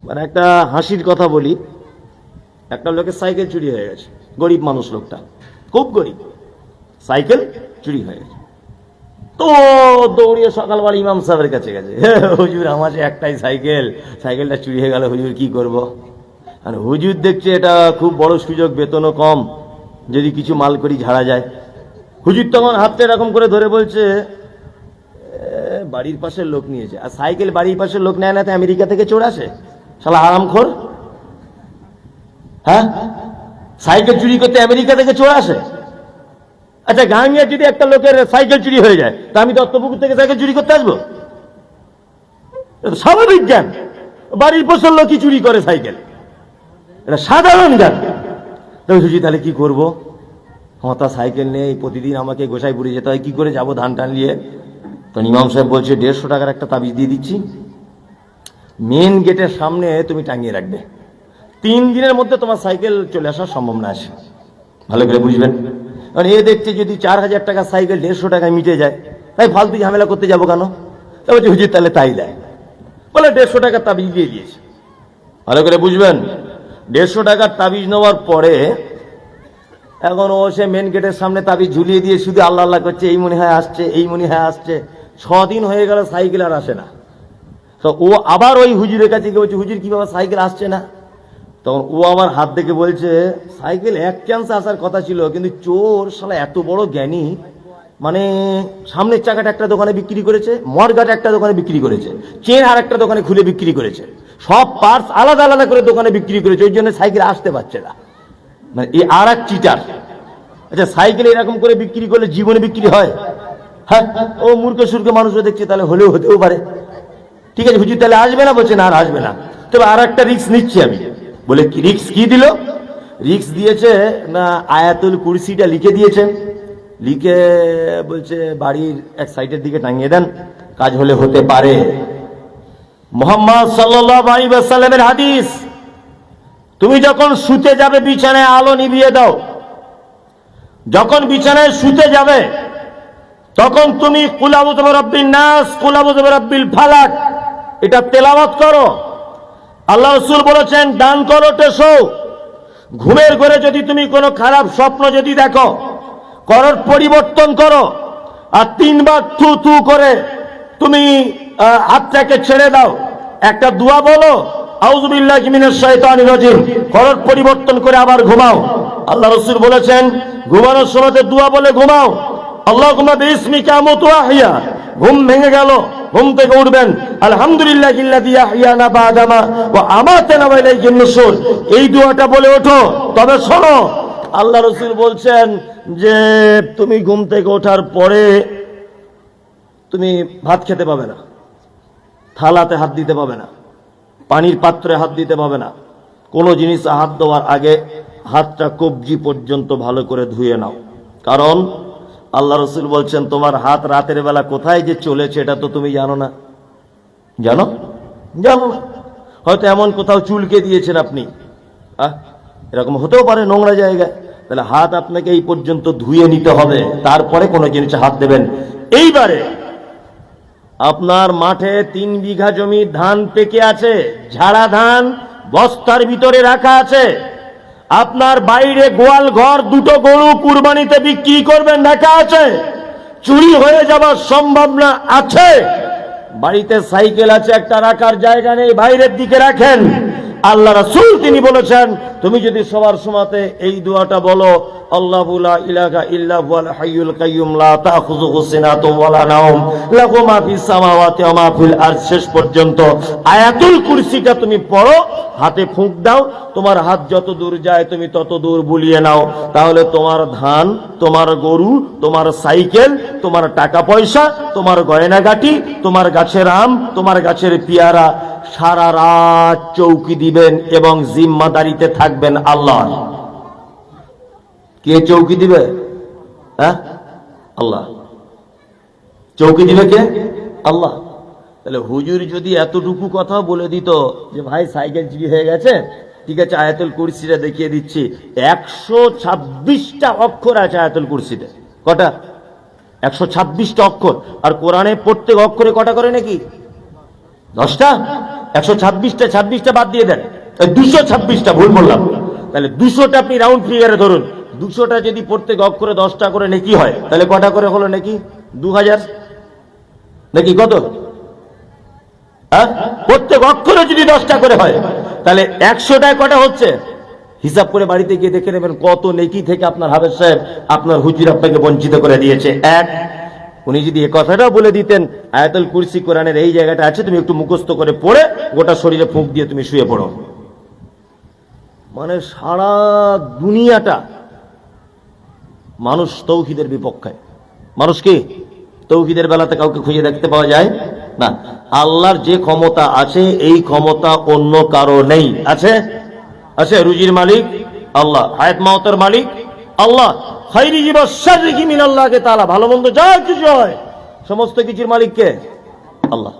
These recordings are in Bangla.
মানে একটা হাসির কথা বলি, একটা লোকের সাইকেল চুরি হয়ে গেছে, গরিব মানুষ লোকটা, খুব গরিব, সাইকেল চুরি হয়ে গেছে। তো দৌড়িয়ে সকালবেলা ইমাম সাহেবের কাছে গেছে, হুজুর আমার একটাই সাইকেল, সাইকেলটা চুরি হয়ে গেল, হুজুর কি করব? আর হুজুর দেখছে এটা খুব বড় সুযোগ, বেতনও কম, যদি কিছু মাল করি ঝাড়া যায়। হুজুর তখন হাতটা এরকম করে ধরে বলছে, বাড়ির পাশের লোক নিয়েছে। আর সাইকেল বাড়ির পাশের লোক নেয় না তো আমেরিকা থেকে চোর আসে, শালা হারামখোর। হ্যাঁ, সাইকেল চুরি করতে আমেরিকা থেকে চোর আসে? আচ্ছা, গাঙ্গিয়া যদি একটা লোকের সাইকেল চুরি হয়ে যায়, তা আমি দত্তপুকুর থেকে সাইকেল চুরি করতে আসবো? স্বাভাবিক জ্ঞান, বাড়ির পাশের লোকই চুরি করে সাইকেল, এটা সাধারণ জ্ঞান। তাহলে কি করবো? আমার তা সাইকেল নেই, প্রতিদিন আমাকে গোসাইপুরে যেতে হয়, কি করে যাবো ধান টান নিয়ে? তো ইমাম সাহেব বলছে 150 টাকার একটা তাবিজ দিয়ে দিচ্ছি, মেন গেটের সামনে তুমি টাঙিয়ে রাখবে, 3 দিনের মধ্যে তোমার সাইকেল চলে আসা সম্ভব না আসে। ভালো করে বুঝবেন, কারণ এ দেখছে যদি 4000 টাকা সাইকেল 150 টাকায় মিটে যায়, তাই ফালতু ঝামেলা করতে যাবো কেন? বলছে হুজুর তাহলে তাই দেয়, বলে 150 টাকার তাবিজ দিয়ে দিয়েছে। ভালো করে বুঝবেন, 150 টাকার তাবিজ নেওয়ার পরে এখন ও সে মেন গেটের সামনে তাবিজ ঝুলিয়ে দিয়ে শুধু আল্লাহ আল্লাহ করছে, এই মনে হয় আসছে, এই মনে হয় আসছে। 6 দিন হয়ে গেল, সাইকেল আর আসে না। তো ও আবার ওই হুজুরের কাছে গিয়ে বলছে, হুজুর কি বাবা সাইকেল আসছে না? তখন ও আমার হাত দেখে বলছে, সাইকেল এক চান্স আসার কথা ছিল, কিন্তু চোর শালা এত বড় জ্ঞানী, মানে সামনের চাকাটা একটা দোকানে বিক্রি করেছে, মরগাটা একটা দোকানে বিক্রি করেছে, চেন আর একটা দোকানে খুলে বিক্রি করেছে, সব পার্টস আলাদা আলাদা করে দোকানে বিক্রি করেছে, ওই জন্য সাইকেল আসতে পারছে না। মানে এই আর এক চিটার। আচ্ছা, সাইকেল এরকম করে বিক্রি করলে জীবনে বিক্রি হয়? হ্যাঁ, ও মূর্খ সুর্খ মানুষও দেখছে, তাহলে হলেও হতেও পারে। ঠিক আছে হুজুর তাহলে আসবে না? বলছে না আর আসবে না। তবে আর একটা রিস্ক নিচ্ছি আমি। বলে কি রিস্ক? কি দিল? রিস্ক দিয়েছে না আয়াতুল কুরসিটা লিখে দিয়েছে, লিখে বলছে বাড়ির এক সাইডের দিকে টাঙিয়ে দেন, কাজ হলে হতে পারে। মুহাম্মদ সাল্লাল্লাহু আলাইহি ওয়াসাল্লামের হাদিস, তুমি যখন শুতে যাবে বিছানায় আলো নিভিয়ে দাও। যখন বিছানায় শুতে যাবে তখন তুমি কুল আউযু বিরাব্বিন নাস, কুল আউযু বিরাব্বিল ফালাক এটা তেলাওয়াত করো। আল্লাহ রাসূল বলেছেন দান করো টেসো। ঘুমের ঘরে যদি তুমি কোনো খারাপ স্বপ্ন যদি দেখো, করার পরিবর্তন করো, আর 3 বার থু থু করে তুমি হাতটাকে ছেড়ে দাও, একটা দোয়া বলো আউযু বিল্লাহি মিনাশ শাইতানির রাজিম, করার পরিবর্তন করে আবার ঘুমাও। আল্লাহ রাসূল বলেছেন ঘুমানোর সময় দোয়া বলে ঘুমাও, আল্লাহুম্মা বিইসমিকা আমুতু ওয়া আহইয়া। ঘুম ভেঙে গেল, ঘুম থেকে উঠবেন আলহামদুলিল্লাহিল্লাযী আহইয়ানা বা'দামা ওয়া আমাতানা ওয়া ইলাইহিন নুশুর, এই দোয়াটা বলে ওঠো। তবে শোনো, আল্লাহ রাসূল বলছেন যে তুমি ঘুম থেকে ওঠার পরে তুমি ভাত খেতে পাবে না, থালাতে হাত দিতে পাবে না, পানির পাত্রে হাত দিতে পাবে না, কোনো জিনিস হাত দেওয়ার আগে হাতটা কবজি পর্যন্ত ভালো করে ধুয়ে নাও। কারণ আল্লাহ রাসূল বলছেন তোমার হাত রাতের বেলা কোথায় যে চলেছে এটা তো তুমি জানো না। জানো? জানো না। হয়তো এমন কোথাও চুলকে দিয়েছেন আপনি, এরকম হতেও পারে নোংরা জায়গায়, তাহলে হাত আপনাকে এই পর্যন্ত ধুয়ে নিতে হবে, তারপরে কোনো জিনিসে হাত দেবেন। এইবারে আপনার মাঠে 3 বিঘা জমি ধান পেকে আছে, ঝাড়া ধান বস্তার ভিতরে রাখা আছে, আপনার বাইরে গোয়াল ঘর 2টো গরু কুরবানিতে বিক্রি করবেন রাখা আছে, চুরি হয়ে যাওয়ার সম্ভাবনা আছে, বাড়িতে সাইকেল আছে একটা রাখার জায়গা নেই, বাইরের দিকে রাখেন। আল্লাহ রাসূল তিনি বলেছেন তুমি যদি সবার সময়তে এই দোয়াটা বলো, আল্লাহু লা ইলাহা ইল্লা হুয়াল হাইয়ুল কাইয়্যুম লা তাখুযুহু সিনাতুন ওয়ালা নাওম লাহু মা ফিস সামাওয়াতি ওয়া মা ফিল আরদ শেষ পর্যন্ত আয়াতুল কুরসিটা তুমি পড়ো, হাতে ফুঁক দাও, তোমার হাত যত দূর যায় তুমি তত দূর বুলিয়ে নাও, তাহলে তোমার ধান, তোমার গরু, তোমার সাইকেল, তোমার টাকা পয়সা, তোমার গয়নাগাটি, তোমার গাছের আম, তোমার গাছের পেয়ারা সারা রাত চৌকি দিবেন এবং জিম্মাদারিতে থাকবেন আল্লাহ। কে চৌকি দিবে? হ্যাঁ, আল্লাহ। চৌকি দিবে কে? আল্লাহ। তাহলে হুজুর যদি এতটুকু কথা বলে দিত যে ভাই সাইকেল চুরি হয়ে গেছে, ঠিক আছে আয়াতুল কুরসিটা দেখিয়ে দিচ্ছি, 126টা অক্ষর আছে আয়াতুল কুরসিতে। কটা? 126টা অক্ষর। আর কোরআনে প্রত্যেক অক্ষরে কটা করে নাকি? 10টা। 126টা বাদ দিয়ে দেন, 226টা ভুল বললাম, তাহলে 200টা আপনি রাউন্ড ফিগারে ধরুন। 200টা যদি প্রত্যেক অক্ষরে 10টা করে নেকি হয়, তাহলে কটা করে হলো নাকি? 2000 নাকি কত? প্রত্যেক অক্ষরে যদি 10টা করে হয়, তাহলে 100টায় কটা হচ্ছে? হিসাব করে বাড়িতে গিয়ে দেখে নেবেন কত নেকি থেকে আপনার হাফেজ সাহেব, আপনার হুজুর আপনাকে বঞ্চিত করে দিয়েছে। এক, উনি যদি এ কথাটাও বলে দিতেন আয়াতুল কুরসি কোরআনের এই জায়গাটা আছে, তুমি একটু মুখস্থ করে পড়ে গোটা শরীরে ফুঁক দিয়ে তুমি শুয়ে পড়ো, মানে সারা দুনিয়াটা মানুষ তৌহিদের বিপক্ষে। মানুষ কি তৌহিদের বেলাতে কাউকে খুঁজে দেখতে পাওয়া যায় না। আল্লাহর যে ক্ষমতা আছে এই ক্ষমতা অন্য কারো নেই। আছে? আছে। রুজির মালিক আল্লাহ, হায়াত মাওতের মালিক আল্লাহ, খাইরিহি ওয়া শাররিহি মিনাল্লাহি তাআলা, ভালো মন্দ যা কিছু হয় সমস্ত কিছুর মালিক কে? আল্লাহ।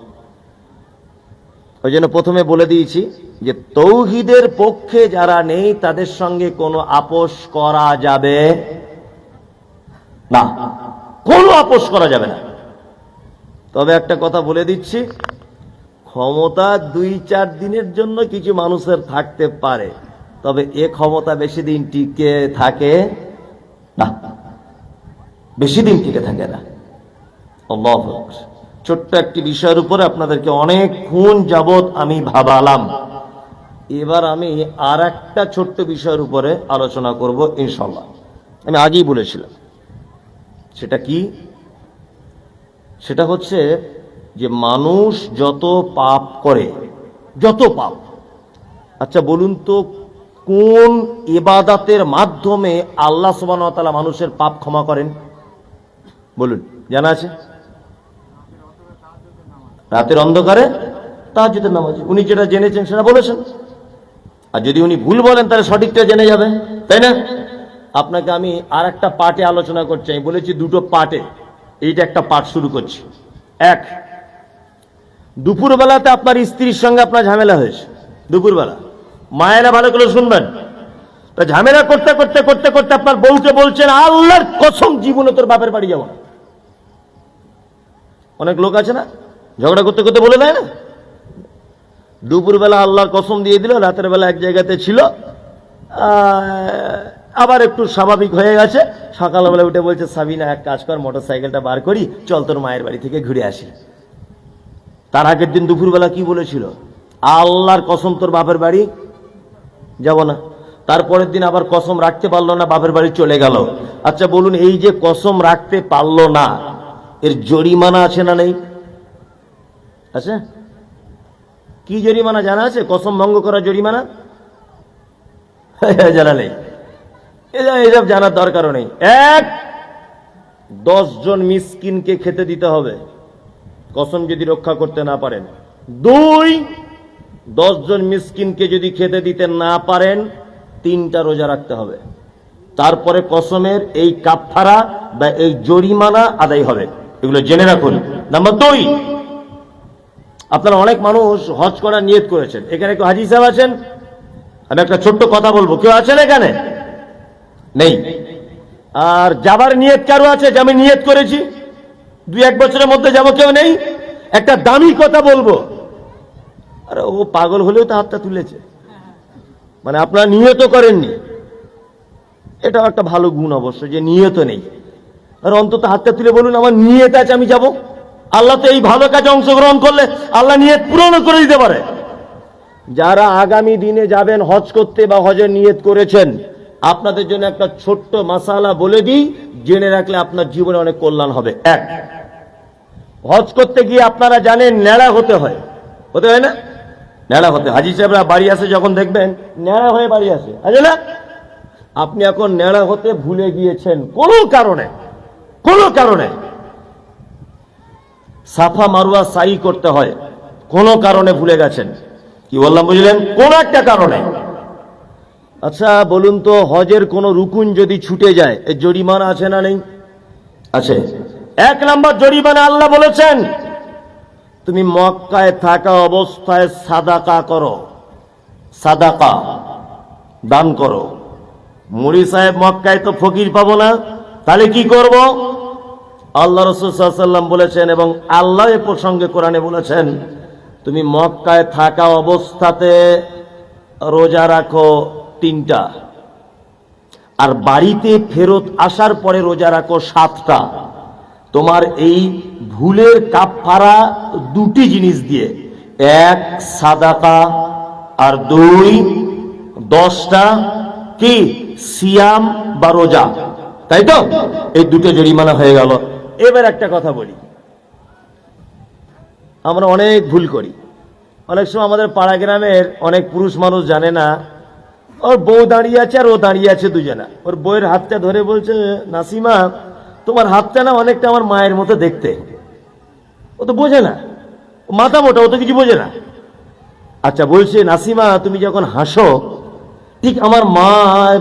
ওই জন্য প্রথমে বলে দিয়েছি যে তৌহিদের পক্ষে যারা নেই তাদের সঙ্গে কোনো আপোষ করা যাবে না, কোনো আপোষ করা যাবে না। তবে একটা কথা বলে দিচ্ছি, ক্ষমতা 2-4 দিনের জন্য কিছু মানুষের থাকতে পারে, তবে এ ক্ষমতা বেশি দিন টিকে থাকে না, বেশি দিন টিকে থাকে না। আল্লাহু আকবার। ছোট্ট একটি বিষয়ের উপরে আপনাদেরকে অনেকক্ষণ যাবৎ আমি ভাবালাম, এবার আমি আর একটা ছোট্ট বিষয়ের উপরে আলোচনা করব ইনশাআল্লাহ। আমি আগেই বলেছিলাম, সেটা কি? সেটা হচ্ছে যে মানুষ যত পাপ করে, যত পাপ, আচ্ছা বলুন তো কোন ইবাদতের মাধ্যমে আল্লাহ সুবহানাহু ওয়া তাআলা মানুষের পাপ ক্ষমা করেন? বলুন, জানা আছে? রাতের অন্ধকারে তাহাজ্জুদের নামাজ। উনি যেটা জেনেছেন সেটা বলেছেন, আর যদি উনি ভুল বলেন তাহলে সঠিকটা জেনে যাবে, তাই না? আপনাকে আমি আর একটা পার্টে আলোচনা করছি, আমি বলেছি দুটো পার্টে, এইটা একটা পার্ট শুরু করছি। এক, দুপুরবেলাতে আপনার স্ত্রীর সঙ্গে আপনার ঝামেলা হয়েছে, দুপুরবেলা, মায়েরা ভালো করে শুনবেন, তা ঝামেলা করতে করতে করতে করতে আপনার বউকে বলছেন আল্লাহর কসম জীবনে তোর বাপের বাড়ি যাব না। অনেক লোক আছে না, ঝগড়া করতে করতে বলে দেয় না, দুপুরবেলা আল্লাহর কসম দিয়ে দিল, রাতের বেলা এক জায়গাতে ছিল, আবার একটু স্বাভাবিক হয়ে গেছে, সকালবেলা উঠে বলছে সাবিনা এক কাজ কর, মোটরসাইকেলটা বার করি, চল তোর মায়ের বাড়ি থেকে ঘুরে আসি। তার আগের দিন দুপুরবেলা কি বলেছিল? আল্লাহর কসম তোর বাপের বাড়ি যাব না। তারপরের দিন আবার কসম রাখতে পারলো না, বাপের বাড়ি চলে গেল। আচ্ছা বলুন, এই যে কসম রাখতে পারলো না, এর জরিমানা আছে না নেই? আছে। কি জরিমানা জানা আছে? কসম ভঙ্গ করা জরিমানা জানা নেই, এসব জানার দরকারও নেই। এক, 10 জন মিসকিনকে খেতে দিতে হবে কসম যদি রক্ষা করতে না পারেন। 2, 10 জন মিসকিনকে যদি খেতে দিতে না পারেন 3টা রোজা রাখতে হবে, তারপরে কসমের এই কাফারা বা এই জরিমানা আদায় হবে। এগুলো জেনে রাখুন। নাম্বার 2, আপনারা অনেক মানুষ হজ করার নিয়ত করেছেন, এখানে কেউ হাজী সাহেব আছেন? আমি একটা ছোট্ট কথা বলবো, কেউ আছেন এখানে? নেই। আর যাবার নিয়ত কারো আছে যে আমি নিয়ত করেছি 2-1 বছরের মধ্যে যাব? কেউ নেই। একটা দামি কথা বলবো, আরে ও পাগল হলেও তো হাতটা তুলেছে, মানে আপনারা নিয়ত করেননি, এটাও একটা ভালো গুণ অবশ্য যে নিয়ত নেই। আর অন্তত হাতটা তুলে বলুন আমার নিয়ত আছে, আমি যাব। আল্লাহ তো এই ভালো কাজে অংশগ্রহণ করলে আল্লাহ নিয়ত পূরণ করে দিতে পারে। যারা আগামী দিনে যাবেন হজ করতে বা হজের নিয়ত করেছেন, আপনাদের জন্য একটা ছোট্ট মাসালা বলে দিই, জেনে রাখলে আপনার জীবনে অনেক কল্যাণ হবে। এক, হজ করতে গিয়ে আপনারা জানেন ন্যাড়া হতে হয়, হতে হয় না? ন্যাড়া হতে, হাজী সাহেবরা বাড়ি আসে যখন দেখবেন ন্যাড়া হয়ে বাড়ি আসে, আছে না? আপনি এখন ন্যাড়া হতে ভুলে গিয়েছেন কোনো কারণে, কোনো কারণে সাফা মারওয়া সাই করতে হয়, কোনো কারণে ভুলে গেছেন, কি বললাম বুঝলেন? কোন একটা কারণে। আচ্ছা বলুন তো হজের কোন রুকুন যদি ছুটে যায় এর জরিমানা আছে না নেই? আছে। 1 নম্বর জরিমানা আল্লাহ বলেছেন তুমি মক্কায় থাকা অবস্থায় সাদাকা করো, সাদাকা দান করো। মুড়ি সাহেব মক্কায় তো ফকির পাবো না, তাহলে কি করব? আল্লাহ রাসূল সাল্লাল্লাহু আলাইহি ওয়াসাল্লাম বলেছেন এবং আল্লাহ এ প্রসঙ্গে কোরআনে বলেছেন তুমি মক্কায় থাকা অবস্থাতে রোজা রাখো 3টা, আর বাড়িতে ফেরত আসার পরে রোজা রাখো 7টা। তোমার এই ভুলের কাফারা 2টি জিনিস দিয়ে, 1 সাদাকা, আর 2 10টা কি সিয়াম বা রোজা, তাই তো? এই 2টো জরিমানা হয়ে গেল। এবার একটা কথা বলি, আমরা অনেক ভুল করি। অনেক সময় আমাদের পাড়া গ্রামের অনেক পুরুষ মানুষ জানে না, ওর বউ দাঁড়িয়ে আছে আর ও দাঁড়িয়ে আছে দুজনা, ওর বউয়ের হাতটা ধরে বলছে, নাসিমা তোমার হাতটা না অনেকটা আমার মায়ের মতো দেখতে। ও তো বোঝে না, মাথা মোটা, ও তো কিছু বোঝে না। আচ্ছা বলছে, নাসিমা তুমি যখন হাসো ঠিক আমার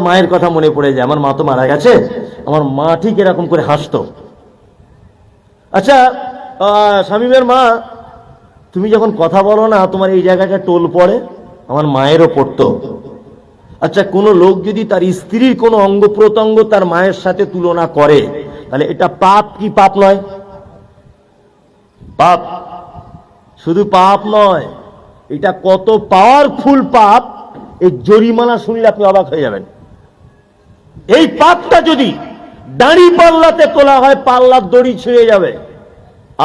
মায়ের কথা মনে পড়ে যায়, আমার মা তো মারা গেছে, আমার মা ঠিক এরকম করে হাসতো। আচ্ছা শামীমের মা, তুমি যখন কথা বলো না তোমার এই জায়গাটা টোল পড়ে, আমার মায়েরও পড়তো। আচ্ছা কোন লোক যদি তার স্ত্রীর কোন অঙ্গ প্রত্যঙ্গ তার মায়ের সাথে তুলনা করে, তাহলে এটা পাপ কি পাপ নয়? পাপ। শুধু পাপ নয়, এটা কত পাওয়ারফুল পাপ, এই জরিমানা শুনলে আপনি অবাক হয়ে যাবেন। এই পাপটা যদি দাড়ি পাল্লাতে তোলা হয়, পাল্লার দড়ি ছিঁড়ে যাবে।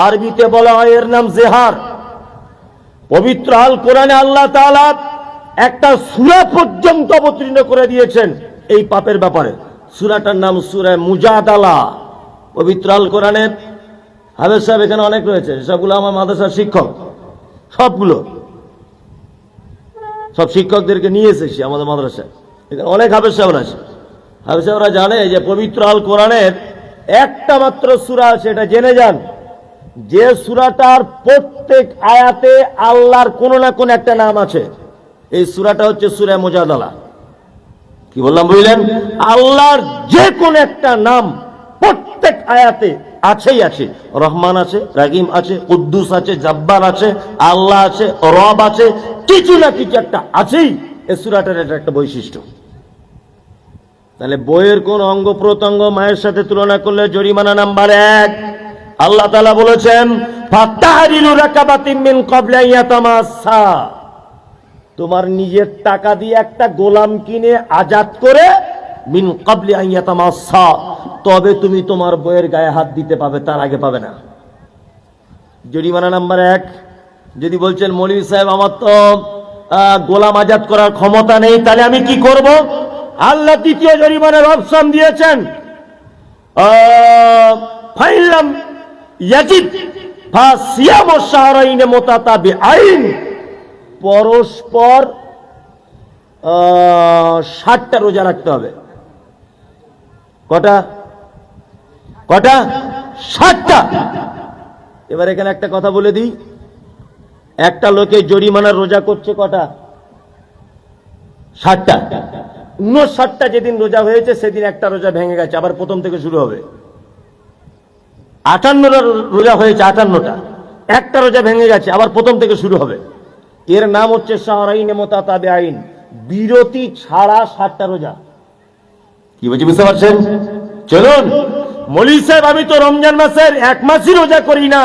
আরবিতে বলা হয় এর নাম জেহার। পবিত্র আল কোরআনে আল্লাহ তাআলা একটা সূরা পর্যন্ত অবতীর্ণ করে দিয়েছেন এই পাপের ব্যাপারে। সূরাটার নাম সূরা মুজাদালা। পবিত্র আল কোরআনের হাফেজ সাহেব এখানে অনেক রয়েছে, সবগুলো আমার মাদ্রাসার শিক্ষক, সবগুলো সব শিক্ষকদেরকে নিয়ে এসেছি আমাদের মাদ্রাসায়। এখানে অনেক হাফেজ সাহেবরা আছে। হাফেজ সাহেবরা জানে যে পবিত্র আল কোরআনের একটা মাত্র সূরা আছে, এটা জেনে যান, যে সূরাটার প্রত্যেক আয়াতে আল্লাহর কোন না কোন একটা নাম আছে। এই সূরাটা হচ্ছে সূরা মুজাদালা। কি বললাম বুঝলেন? আল্লাহর যে কোন একটা নাম প্রত্যেক আয়াতে আছেই আছে। রহমান আছে, রাহিম আছে, কুদ্দুস আছে, জব্বার আছে, আল্লাহ আছে, রব আছে, কিছু না কিছু একটা আছেই। এই সূরাটার এটা একটা বৈশিষ্ট্য। তাহলে বইয়ের কোন অঙ্গ প্রত্যঙ্গ মায়ের সাথে তুলনা করলে জরিমানা নাম্বার 1। আল্লাহ তাআলা বলেছেন, ফাতাহরিরু রাকাবাতিন মিন ক্বাবলি আন ইয়াতামাসসা। তোমার নিজের টাকা দিয়ে একটা গোলাম কিনে আজাদ করে, মিন ক্বাবলি আন ইয়াতামাসসা, তবে তুমি তোমার বইয়ের গায়ে হাত দিতে পাবে, তার আগে পাবে না। জরিমানা নাম্বার 1। যদি বলছেন মৌলভী সাহেব আমার তো গোলাম আজাদ করার ক্ষমতা নেই, তাহলে আমি কি করব? আল্লাহ দ্বিতীয় জরিমানার অপশন দিয়েছেন, ফাইলাম ইয়াজিদ ফাসিয়ামু শাহরাইন মুতাতাবিআইন। পরস্পর 60টা রোজা রাখতে হবে। কটা? 60টা। এবার এখানে একটা কথা বলে দিই, একটা লোকে জরিমানার রোজা করছে কটা? 60টা। 59টা যেদিন রোজা হয়েছে সেদিন একটা রোজা ভেঙে গেছে, আবার প্রথম থেকে শুরু হবে। 58টা রোজা হয়েছে, 58টা, একটা রোজা ভেঙে গেছে, আবার প্রথম থেকে শুরু হবে। এর নাম হচ্ছে শাহরাইনে মুতাতাবিআইন, বিরতি ছাড়া 60টা রোজা। কি বলছি বুঝতে পারছেন? চলুন, মৌলভী সাহেব আমি তো রমজান মাসের 1 মাসই রোজা করি না,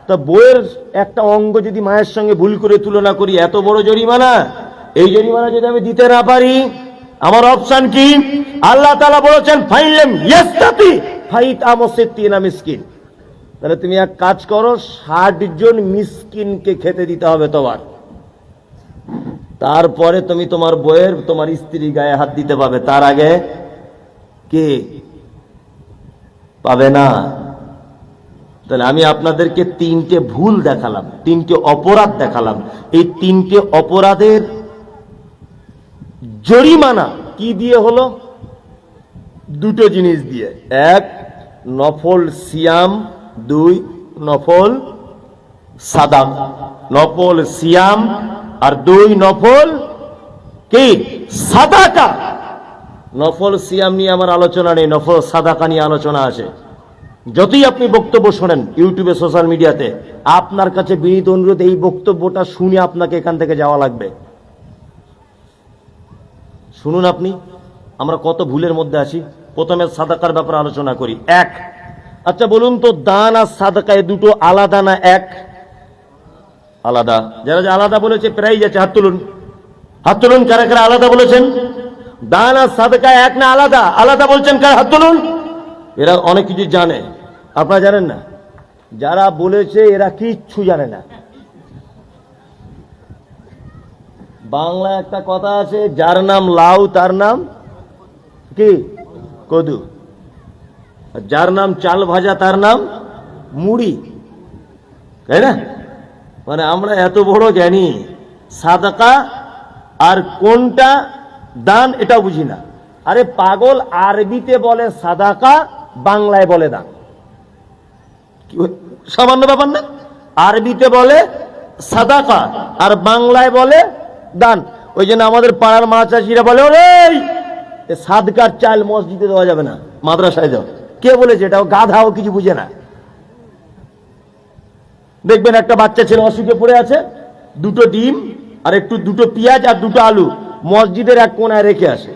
তো বইয়ের একটা অঙ্গ যদি মায়ের সঙ্গে ভুল করে তুলনা করি, এত বড় জরিমানা। এই জরিমানা যদি আমি দিতে না পারি, আমার অপশন কি? আল্লাহ তাআলা বলেছেন, ফাইলাম ইয়াস্তাতি ফাইতআমু 60 মিসকিন। তাহলে তুমি এক কাজ করো, 60 জন মিসকিনকে খেতে দিতে হবে তোমার। তারপরে তুমি তোমার বইয়ের, তোমার স্ত্রী গায়ে হাত দিতে পাবে, তার আগে কে পাবে না। তাহলে আমি আপনাদেরকে 3টে ভুল দেখালাম, 3টে অপরাধ দেখালাম। এই 3টে অপরাধের জরিমানা কি দিয়ে হলো? 2টো জিনিস দিয়ে। 1 নফল সিয়াম, 2 নফল সাদাকা। নফল সিয়াম আর 2 নফল কি সাদাকা। নফল সিয়াম নিয়ে আমার আলোচনা নেই, নফল সাদাকা নিয়ে আলোচনা আছে। যতই আপনি বক্তব্য শোনেন ইউটিউবে, সোশ্যাল মিডিয়াতে, আপনার কাছে বিনীত অনুরোধ, এই বক্তব্যটা শুনে আপনাকে এখান থেকে যাওয়া লাগবে। শুনুন আপনি, আমরা কত ভুলের মধ্যে আছি। প্রথমে সাদাকার ব্যাপারে আলোচনা করি। 1, আচ্ছা বলুন তো, দান আর সাদাকা এই দুটো আলাদা না এক? আলাদা। যারা আলাদা বলেছে প্রাইজ আছে, হাত তুলুন, হাত তুলুন। কারা কারা আলাদা বলেছেন? দান আর সাদকা এক না আলাদা? আলাদা বলছেন কারা? হাত তুলুন। এরা অনেক কিছু জানে, আপনারা জানেন না। যারা বলেছে এরা কিচ্ছু জানে না। বাংলা একটা কথা আছে, যার নাম লাউ তার নাম কি কদু, যার নাম চাল ভাজা তার নাম মুড়ি, তাই না? মানে আমরা এত বড় জ্ঞানী, সাদাকা আর কোনটা দান এটা বুঝি না। আরে পাগল, আরবিতে বলে সাদাকা, বাংলায় বলে দান। সামান্য ব্যাপার না? আরবিতে বলে সাদাকা আর বাংলায় বলে দান। ওই জন্য আমাদের পাড়ার মাছ চাষিরা বলে, ওরে সাদকার চাল মসজিদে দেওয়া যাবে না, মাদ্রাসায় দাও। কে বলেছে এটা? গাধাও কিছু বুঝে না। দেখবেন একটা বাচ্চা ছেলে অসুখে পড়ে আছে, দুটো ডিম আর একটু দুটো পেঁয়াজ আর দুটো আলু মসজিদের এক কোনায় রেখে আসে,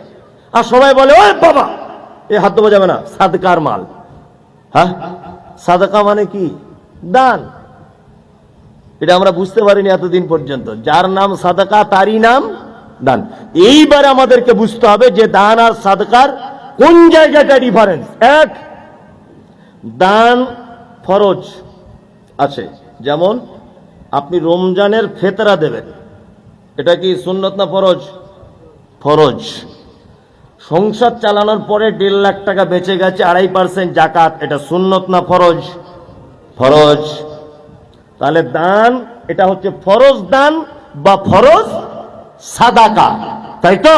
আর সবাই বলে, ওই বাবা এ হাত দেওয়া যাবে না, সাদকার মাল। হ্যাঁ, সাদকা মানে কি? দান। এটা আমরা বুঝতে পারিনি এতদিন পর্যন্ত। যার নাম সাদকা তারই নাম দান। এইবার আমাদেরকে বুঝতে হবে যে দান আর সাদকার কোন জায়গাটা ডিফারেন্স। এক, দান ফরজ আছে, যেমন আপনি রমজানের ফেতরা দেবেন, এটা কি সুন্নত না ফরজ? ফরজ। সংসার চালানোর পরে 1.5 লাখ টাকা বেঁচে গেছে, 2.5% জাকাত, এটা সুন্নত না ফরজ? ফরজ। তাহলে দান এটা হচ্ছে ফরজ দান বা ফরজ সাদাকা, তাই তো?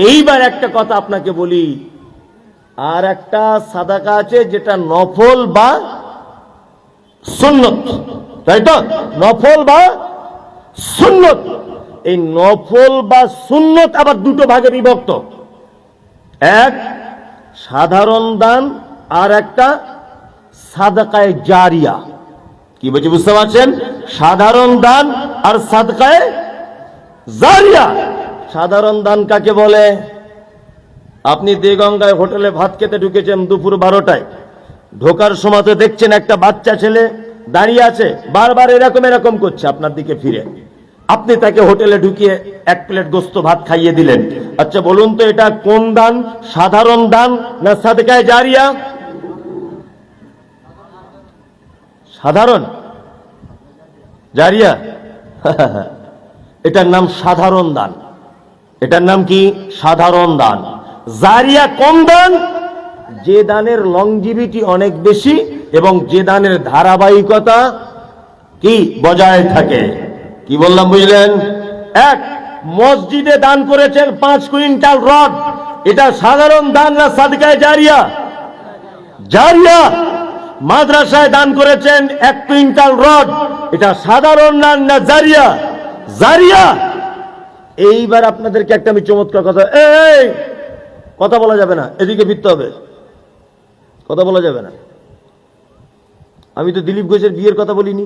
এইবার একটা কথা আপনাকে বলি, আর একটা সাদাকা আছে যেটা নফল বা সুন্নত, তাই তো? নফল বা সুন্নত। এই নফল বা সুন্নত আবার দুটো ভাগে বিভক্ত। এক সাধারণ দান আর একটা সাদাকায়ে জারিয়া। কি বলছি বুঝতে পারছেন? সাধারণ দান আর সাদকায়ে জারিয়া। সাধারণ দান কাকে বলে? আপনি দেগঙ্গায় হোটেলে ভাত খেতে ঢুকেছেন দুপুর 12টায়, ঢোকার সময় তো দেখছেন একটা বাচ্চা ছেলে দাঁড়িয়ে আছে, বারবার এরকম এরকম করছে আপনার দিকে ফিরে, আপনি তাকে হোটেলে ঢুকিয়ে 1 প্লেট গোস্ত ভাত খাইয়ে দিলেন। আচ্ছা বলুন তো এটা কোন দান? সাধারণ দান না সাদকায়ে জারিয়া? সাধারণ জারিয়া। এটার নাম সাধারণ দান। এটার নাম কি? সাধারণ দান। জারিয়া কোন দান? যে দানের লংজিভিটি অনেক বেশি এবং যে দানের ধারাবাহিকতা কি বজায় থাকে। কি বললাম বুঝলেন? এক, মসজিদে দান করেছেন 5 কুইন্টাল রড, এটা সাধারণ দান না সাদকায়ে জারিয়া? জারিয়া। মাদ্রাসায় দান করেছেন 1 কুইন্টাল রড, এটা সাধারণ দান না জারিয়া? জারিয়া। এইবার আপনাদেরকে একটা আমি চমৎকার কথা, এই কথা বলা যাবে না, এদিকে ফিরতে হবে, কথা বলা যাবে না। আমি তো দিলীপ ঘোষের বিয়ের কথা বলিনি,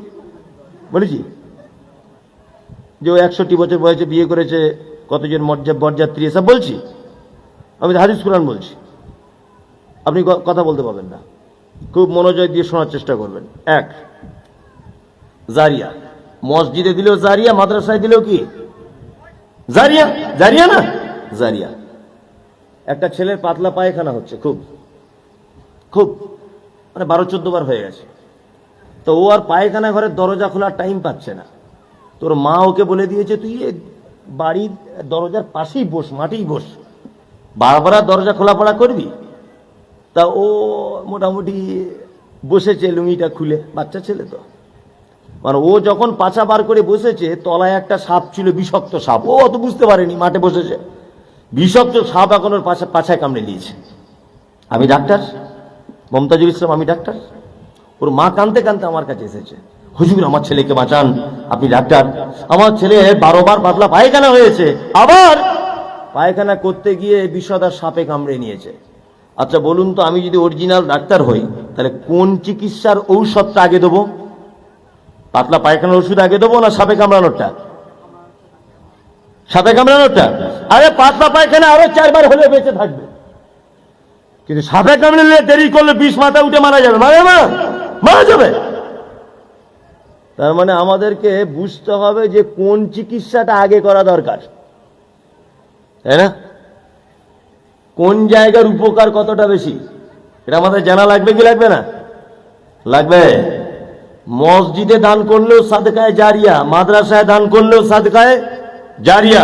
বলেছি যে ও 61 বছর বয়সে বিয়ে করেছে, কতজন বরযাত্রী, এসব বলছি। আমি তো হাদিস কুরআন বলছি, আপনি কথা বলতে পারবেন না, খুব মনোযোগ দিয়ে শোনার চেষ্টা করবেন। এক, জারিয়া। মসজিদে দিলেও জারিয়া, মাদ্রাসায় দিলেও কি জারিয়া? জারিয়া না? জারিয়া। একটা ছেলের পাতলা পায়খানা হচ্ছে, খুব খুব মানে 12-14 বার হয়ে গেছে, তো ও আর পায়খানা ঘরের দরজা খোলার টাইম পাচ্ছে না। তোর মা ওকে বলে দিয়েছে তুই বাড়ির দরজার পাশেই বস, মাটিই বস, বারবার দরজা খোলা পড়া করবি। তা ও মোটামুটি বসেছে লুঙ্গিটা খুলে, বাচ্চা ছেলে তো, মানে ও যখন পাছা বার করে বসেছে, তলায় একটা সাপ ছিল, বিষাক্ত সাপ। ও অত বুঝতে পারেনি, মাঠে বসেছে, বিষাক্ত সাপ এখন ওর পাছায় কামড়ে দিয়েছে। আমি ডাক্তার, মমতাজুল ইসলাম, আমি ডাক্তার। ওর মা কাঁদতে কাঁদতে আমার কাছে এসেছে, হুজুর আমার ছেলেকে বাঁচান, আপনি ডাক্তার, আমার ছেলে 12 বার পাতলা পায়খানা হয়েছে, আবার পায়খানা করতে গিয়ে বিষধর সাপে কামড়ে নিয়েছে। আচ্ছা বলুন তো, আমি যদি অরিজিনাল ডাক্তার হই তাহলে কোন চিকিৎসার ঔষধটা আগে দেবো? পাতলা পায়খানার ওষুধ আগে দেবো না সাপে কামড়ানোরটা? সাপে কামড়ানোরটা। আরে পাতলা পায়খানা আরো 4 বার হলে বেঁচে থাকবে, কিন্তু সাপে কামড়ে দেরি করলে বিষ মাথা উঠে মারা যাবে, মারা যাবে। তার মানে আমাদেরকে বুঝতে হবে যে কোন চিকিৎসাটা আগে করা দরকার, তাই না? কোন জায়গার উপকার কতটা বেশি এটা আমাদের জানা লাগবে কি লাগবে না? লাগবে। মসজিদে দান করলেও সাদকায়ে জারিয়া, মাদ্রাসায় দান করলেও সাদকায়ে জারিয়া।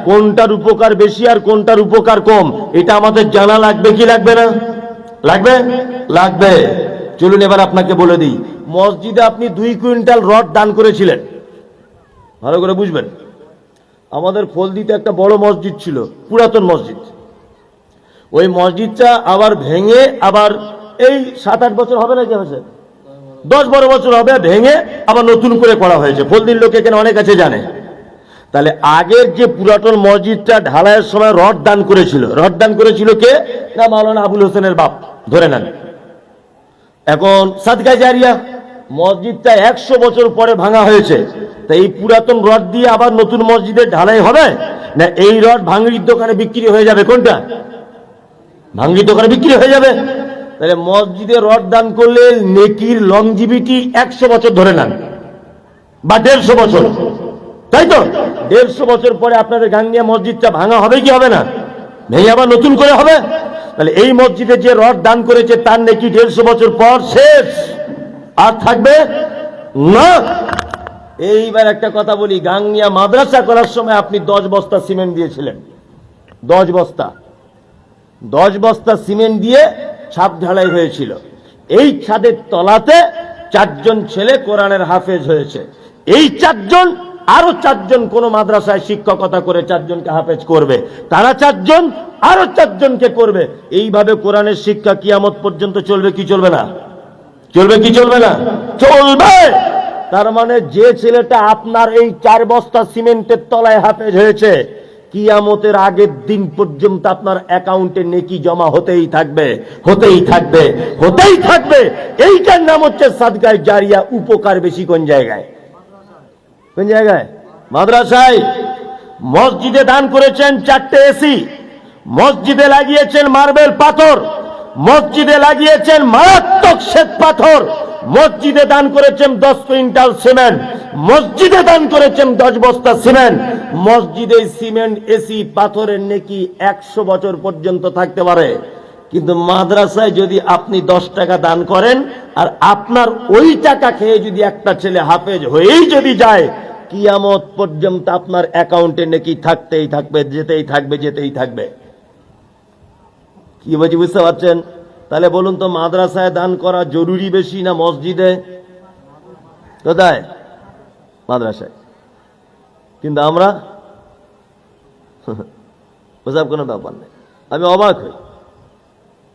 কোনটার উপকার বেশি আর কোনটার উপকার কম এটা আমাদের জানা লাগবে কি লাগবে না? লাগবে, লাগবে। চলুন এবার আপনাকে বলে দিই, মসজিদে আপনি 2 কুইন্টাল রড দান করেছিলেন, ভালো করে বুঝবেন। আমাদের ফলদিতে একটা বড় মসজিদ ছিল, পুরাতন মসজিদ। ওই মসজিদটা আবার ভেঙে, আবার এই 7-8 বছর হবে নাকি, হয়েছে 10-12 বছর হবে, ভেঙে আবার নতুন করে করা হয়েছে। ফলদির লোক এখানে অনেক আছে জানে। তাহলে আগের যে পুরাতন মসজিদটা ঢালাইয়ের সময় রড দান করেছিল, রড দান করেছিল কে? না, মাওলানা আবুল হোসেনের বাপ, ধরে নেন। এখন সাদকায়ে জারিয়া, মসজিদটা 100 বছর পরে ভাঙা হয়েছে, তাই এই পুরাতন রড দিয়ে আবার নতুন মসজিদের ঢালাই হবে না এই রড ভাঙড়ির দোকানে বিক্রি হয়ে যাবে? কোনটা? ভাঙড়ির দোকানে বিক্রি হয়ে যাবে। তাহলে মসজিদে রড দান করলে নেকির লংজিভিটি 100 বছর ধরে নেন, বা 150 বছর, তাই তো? 150 বছর পরে আপনাদের গাঙ্গিয়া মসজিদটা ভাঙা হবে কি হবে না? ভেঙে আবার নতুন করে হবে। তাহলে এই মসজিদে যে রড দান করেছে তার নেকি 150 বছর পর শেষ, আর থাকবে না। এইবার একটা কথা বলি, গাঙ্গিয়া মাদ্রাসা করার সময় আপনি 10 বস্তা সিমেন্ট দিয়েছিলেন, 10 বস্তা, 10 বস্তা সিমেন্ট দিয়ে ছাদ ঢালাই হয়েছিল। এই ছাদের তলাতে 4 জন ছেলে কোরআনের হাফেজ হয়েছে। এই 4 জন আরো 4 জন কোন মাদ্রাসায় শিক্ষকতা করে 4 জনকে হাফেজ করবে, তারা 4 জন আরো 4 জনকে করবে। এইভাবে কোরআনের শিক্ষা কিয়ামত পর্যন্ত চলবে কি চলবে না? চলবে কি চলবে না? চলবে। তার মানে যে ছেলেটা আপনার এই 4 বস্তা সিমেন্টের তলায় হাফেজ হয়েছে, কিয়ামতের আগের দিন পর্যন্ত আপনার অ্যাকাউন্টে নেকি জমা হতেই থাকবে, হতেই থাকবে, হতেই থাকবে। এইটার নাম হচ্ছে সাদকায়ে জারিয়া। উপকার বেশি কোন জায়গায়? কোন জায়গায়? মাদ্রাসায়। মসজিদে দান করেছেন 4টে এসি, মসজিদে লাগিয়েছেন মার্বেল পাথর, মসজিদে লাগিয়েছেন মারাত্মক শ্বেত পাথর, মসজিদে দান করেছেন 10 কুইন্টাল সিমেন্ট, মসজিদে দান করেছেন 10 বস্তা সিমেন্ট। মসজিদে সিমেন্ট, এসি, পাথরের নেকি 100 বছর পর্যন্ত থাকতে পারে। কিন্তু মাদ্রাসায় যদি আপনি 10 টাকা দান করেন আর আপনার ওই টাকা খেয়ে যদি একটা ছেলে হাফেজ হয়েই যদি যায়, কিয়ামত পর্যন্ত আপনার অ্যাকাউন্টে নেকি থাকতেই থাকবে, যেতেই থাকবে, যেতেই থাকবে। কি বলছি বুঝতে পারছেন? তাহলে বলুন তো, মাদ্রাসায় দান করা জরুরি বেশি না মসজিদে? কোথায়? মাদ্রাসায়। কিন্তু আমরা ওসব কোনো ব্যাপার নেই। আমি অবাক হই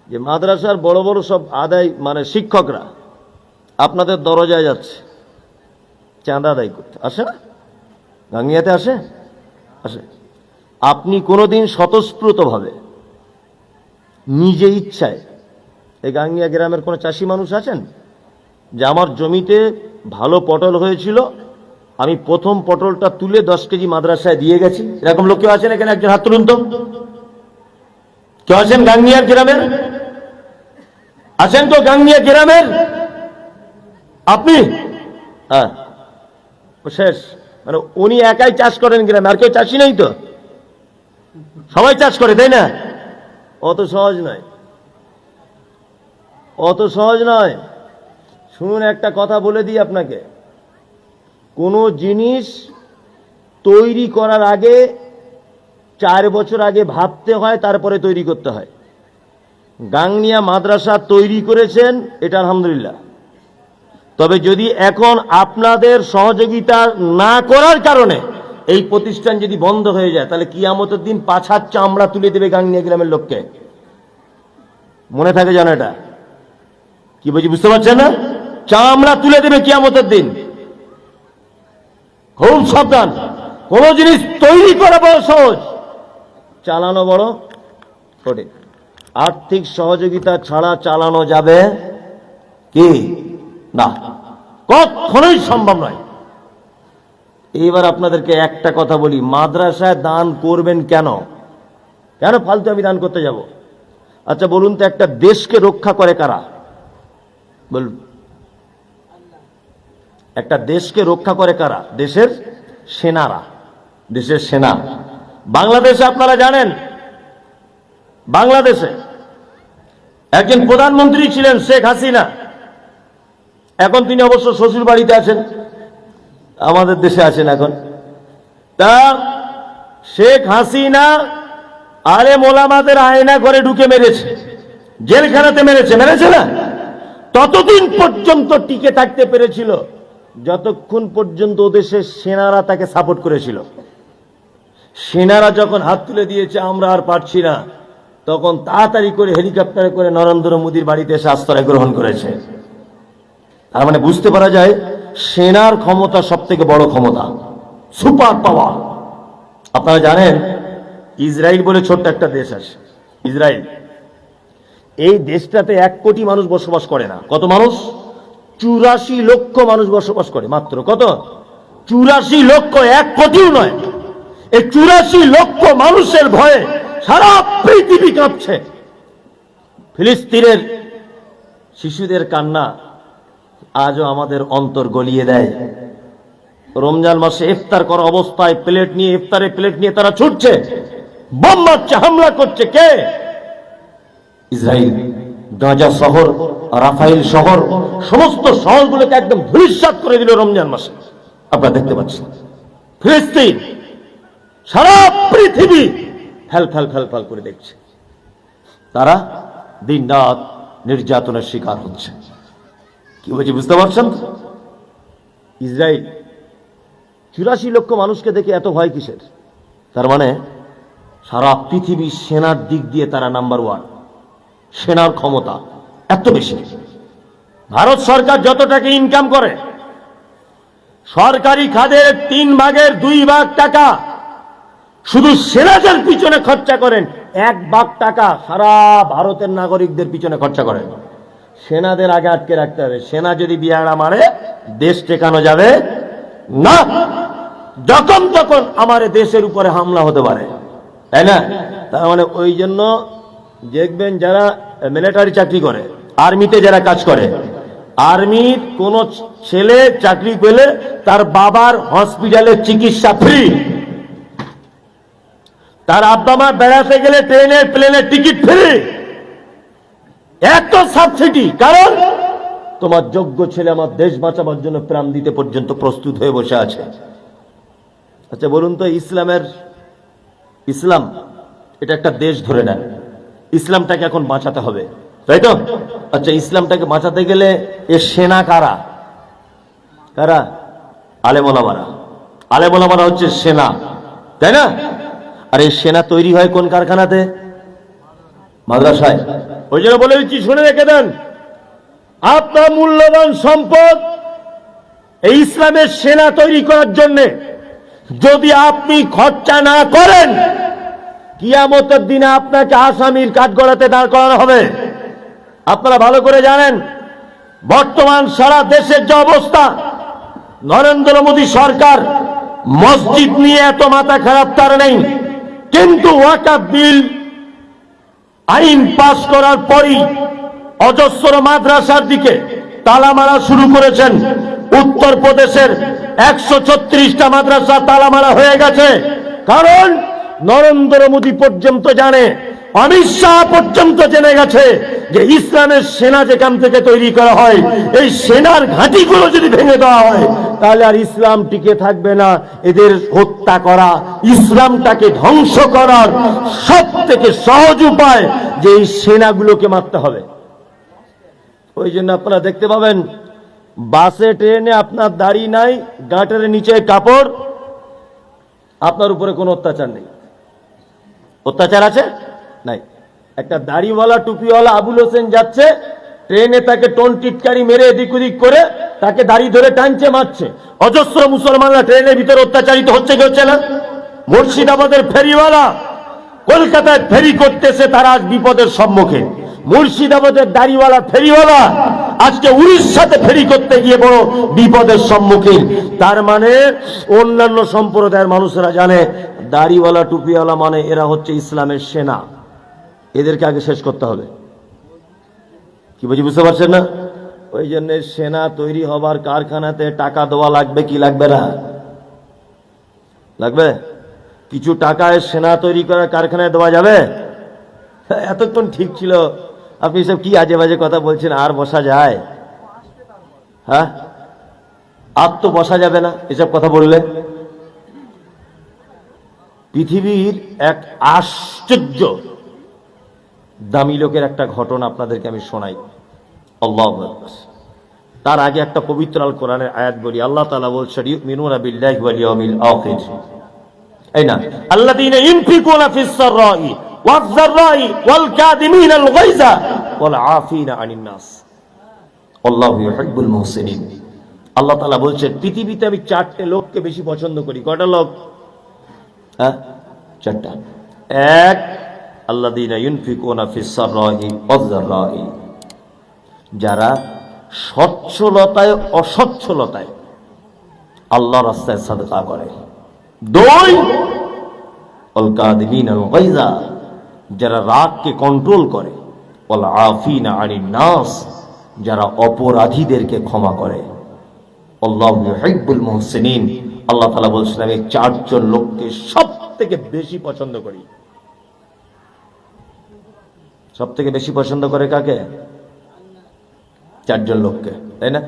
যে মাদ্রাসার বড় বড় সব আদায়, মানে শিক্ষকরা আপনাদের দরজায় যাচ্ছে চাঁদা আদায় করতে। আসে না? গাঙ্গিয়াতে আসে? আসে। আপনি কোনোদিন স্বতঃস্ফূর্তভাবে নিজে ইচ্ছায়, এই গাঙ্গিয়া গ্রামের কোনো চাষি মানুষ আছেন যে আমার জমিতে ভালো পটল হয়েছিল, আমি প্রথম পটলটা তুলে 10 কেজি মাদ্রাসায় দিয়ে গেছি, এরকম লোক কেউ আছেন এখানে? একজন হাত তুলুন তো। কেউ আছেন গাঙ্গিয়ার গ্রামের? আছেন তো গাঙ্গিয়া গ্রামের? আপনি? হ্যাঁ, শেষ। মানে উনি একাই চাষ করেন গ্রামে, আর কেউ চাষি নেই তো? সবাই চাষ করে, তাই না? অত সহজ নয়, অত সহজ নয়। শুনুন, একটা কথা বলে দিই আপনাকে, কোনো জিনিস তৈরি করার আগে 4 বছর আগে ভাবতে হয়, তারপরে তৈরি করতে হয়। গাংনিয়া মাদ্রাসা তৈরি করেছেন, এটা আলহামদুলিল্লাহ। তবে যদি এখন আপনাদের সহযোগিতা না করার কারণে এই প্রতিষ্ঠান যদি বন্ধ হয়ে যায়, তাহলে কিয়ামতের দিন 5 হাত চামড়া তুলে দেবে গাংনিয়া গ্রামের লোককে। মনে থাকে জানো এটা? কি বলছি বুঝতে পারছেন না? চামড়া তুলে দেবে কিয়ামতের দিন। খুব সাবধান। কোন জিনিস তৈরি করা বড় সহজ, চালানো বড় কঠিন। আর্থিক সহযোগিতা ছাড়া চালানো যাবে কি না, কখনোই সম্ভব নয়। এইবার আপনাদেরকে একটা কথা বলি, মাদ্রাসায় দান করবেন কেন? কেন ফালতু আমি দান করতে যাব? আচ্ছা বলুন তো, একটা দেশকে রক্ষা করে কারা? বলুন। একটা দেশকে রক্ষা করে কারা? দেশের সেনারা, দেশের সেনা। বাংলাদেশে আপনারা জানেন, বাংলাদেশে একজন প্রধানমন্ত্রী ছিলেন শেখ হাসিনা। এখন তিনি অবশ্য শ্বশুর বাড়িতে আছেন, আমাদের দেশে আছেন এখন। তা শেখ হাসিনা আলেম ওলামাদের আয়না করে ঢুকে মেরেছে, জেলখানাতে মেরেছে, মেরেছে না? ততদিন পর্যন্ত টিকে থাকতে পেরেছিল যতক্ষণ পর্যন্ত ওদেশের সেনারা তাকে সাপোর্ট করেছিল। সেনারা যখন হাত তুলে দিয়েছে আমরা আর পারছি না, তখন তাড়াতাড়ি করে হেলিকপ্টারে করে নরেন্দ্র মোদীর বাড়িতে এসে আশ্রয় গ্রহণ করেছে। তার মানে বুঝতে পারা যায় সেনার ক্ষমতা সব থেকে বড় ক্ষমতা, সুপার পাওয়ার। আপনারা জানেন ইসরায়েল বলে ছোট্ট একটা দেশ আছে, ইসরায়েল। এই দেশটাতে 1 কোটি মানুষ বসবাস করে না। কত মানুষ? 84 লক্ষ মানুষ বসবাস করে মাত্র। কত? 84 লক্ষ, 1 কোটিও নয়। এই 84 লক্ষ মানুষের ভয়ে সারা পৃথিবী কাঁপছে। ফিলিস্তিনের শিশুদের কান্না আজও আমাদের অন্তর গলিয়ে দেয়। রমজান মাসে ইফতার করা অবস্থায় প্লেট নিয়ে, ইফতারে প্লেট নিয়ে তারা ছুটছে, বোম মারছে, হামলা করছে। কে? ইসরায়েল। গাজা শহর, রাফাইল শহর, সমস্ত শহরগুলোকে একদম ধূলিসাৎ করে দিল রমজান মাসে। আপনারা দেখতে পাচ্ছেন ফিলিস্তিন, সারা পৃথিবী ফেল ফেল ফেল ফেল করে দেখছে। তারা দিন রাত নির্যাতনের শিকার হচ্ছে। কি বলছি বুঝতে পারছেন? ইসরায়েল 84 লক্ষ মানুষকে দেখে এত ভয় কিসের? তার মানে সারা পৃথিবী সেনার দিক দিয়ে তারা নাম্বার 1। সেনার ক্ষমতা এত বেশি। ভারত সরকার যত টাকা ইনকাম করে, সরকারি খাদের 3 ভাগের 2 ভাগ টাকা শুধু সেনাদের পিছনে খরচা করেন। 1 ভাগ টাকা সারা ভারতের নাগরিকদের পিছনে খরচা করেন। সেনাদের আগে আটকে রাখতে হবে। সেনা যদি বিয়াড়া মারে দেশ টেকানো যাবে না। যখন তখন আমার দেশের উপরে হামলা হতে পারে, তাই না? তার মানে ওই জন্য দেখবেন যারা মিলিটারি চাকরি করে, আর্মিতে যারা কাজ করে, আর্মির কোন ছেলে চাকরি পেলে তার বাবার হসপিটালে চিকিৎসা ফ্রি, তার আব্বা মা বেড়াতে গেলে ট্রেনের প্লেনের টিকিট ফ্রি, এত সাবসিডি। কারণ তোমার যোগ্য ছেলে আমার দেশ বাঁচাবার জন্য প্রাণ দিতে পর্যন্ত প্রস্তুত হয়ে বসে আছে। আচ্ছা বলুন তো, ইসলাম এটা একটা দেশ ধরে নেন, ইসলামটাকে এখন বাঁচাতে হবে, তাই তো? আচ্ছা ইসলামটাকে বাঁচাতে গেলে এর সেনা কারা? কারা? আলেম ওলামারা। আলেম ওলামারা হচ্ছে সেনা, তাই না? আর এই সেনা তৈরি হয় কোন কারখানাতে? মাদ্রাসায়। ওই জন্য বলে দিচ্ছি, শুনে রেখে দেন, আপনার মূল্যবান সম্পদ এই ইসলামের সেনা তৈরি করার জন্য যদি আপনি খরচা না করেন, কিয়ামতের দিনে আপনাকে আসামির কাঠগড়াতে দাঁড় করানো হবে। আপনারা ভালো করে জানেন বর্তমান সারা দেশের যে অবস্থা, নরেন্দ্র মোদী সরকার মসজিদ নিয়ে এত মাথা খারাপ তার নেই, কিন্তু ওয়াকফ বিল আইন পাস করার পরই অজস্র মাদ্রাসার দিকে তালা মারা শুরু করেছেন। উত্তরপ্রদেশের 136টা মাদ্রাসা তালা মারা হয়ে গেছে। কারণ নরেন্দ্র মোদী পর্যন্ত জানে, অমিত শাহ পর্যন্ত জেনে গেছে যে ইসলামের সেনা যেখান থেকে তৈরি করা হয়, এই সেনার ঘাঁটিগুলো যদি ভেঙে দেওয়া হয় তাহলে আর ইসলাম টিকে থাকবে না। এদের হত্যা করা, ইসলামটাকে ধ্বংস করার সব থেকে সহজ উপায় যে এই সেনাগুলোকে মারতে হবে। ওই জন্য আপনারা দেখতে পাবেন বাসে ট্রেনে আপনার দাড়ি নাই, গাঁটের নিচে কাপড়, আপনার উপরে কোনো অত্যাচার নেই। অত্যাচার আছে? নাই। একটা দাড়িওয়ালা টুপিওয়ালা আবুল হোসেন যাচ্ছে ট্রেনে, তাকে টোন টিটকারি মেরে এদিক ওদিক করে তাকে দাড়ি ধরে টানছে, মারছে। অজস্র মুসলমানরা ট্রেনের ভিতরে অত্যাচারিত হচ্ছে কি হচ্ছে না? মুর্শিদাবাদের ফেরিওয়ালা কলকাতায় ফেরি করতেছে, তারা আজ বিপদের সম্মুখে। মুর্শিদাবাদের দাড়িওয়ালা ফেরিওয়ালা আজকে উড়িষ্যাতে ফেরি করতে গিয়ে বড় বিপদের সম্মুখীন। তার মানে অন্যান্য সম্প্রদায়ের মানুষেরা জানে দাড়িওয়ালা টুপিওয়ালা মানে এরা হচ্ছে ইসলামের সেনা, এদেরকে আগে শেষ করতে হবে। কি বুঝতে পারছেন না? ওই জন্য সেনা তৈরি হবার কারখানাতে টাকা দেওয়া লাগবে কি লাগবে না? লাগবে। কিছু টাকায় সেনা তৈরি করার কারখানায় দেওয়া যাবে? এতক্ষণ ঠিক ছিল, আপনি সব কি আজে বাজে কথা বলছেন। আর বসা যায়? হ্যাঁ, আর তো বসা যাবে না এসব কথা বললে। পৃথিবীর এক আশ্চর্য দামি লোকের একটা ঘটনা আপনাদেরকে আমি শোনাই। আল্লাহু আকবার। তার আগে একটা পবিত্র আল কোরআনের আয়াত বলি। আল্লাহ তাআলা বলছেন, ইউমিনুনা বিল্লাহি ওয়াল ইয়াউমিল আখির। এই না, আল্লাযীনা ইউনফিকুনা ফিস সাররাই ওয়াজ যাররাই ওয়াল কাযিমিনাল গায়যা ওয়াল আফিনা আনিন নাস আল্লাহু ইউহিব্বুল মুহসিনিন। আল্লাহ তাআলা বলছেন, পৃথিবীতে আমি চারটে লোককে বেশি পছন্দ করি। কয়টা লোক? হ্যাঁ, চারটা। এক, আল্লাযীনা ইউনফিকুনা ফিস সাররাই ওয়াজ যাররাই, যারা সচ্ছলতায় অসচ্ছলতায় আল্লাহর রাস্তায় সাদকা করে। দুই, ওয়াল কাযিমিনাল গায়যা, যারা রাগকে কন্ট্রোল করে। ওয়াল আফিনা আনিন নাস, যারা অপরাধীদেরকে ক্ষমা করে। আল্লাহু ইউহিব্বুল মুহসিনিন। আল্লাহ তাআলা বলছেন, আমি চারজন লোককে সব থেকে বেশি পছন্দ করি। সব থেকে বেশি পছন্দ করে কাকে? চারজন লোককে, তাই না?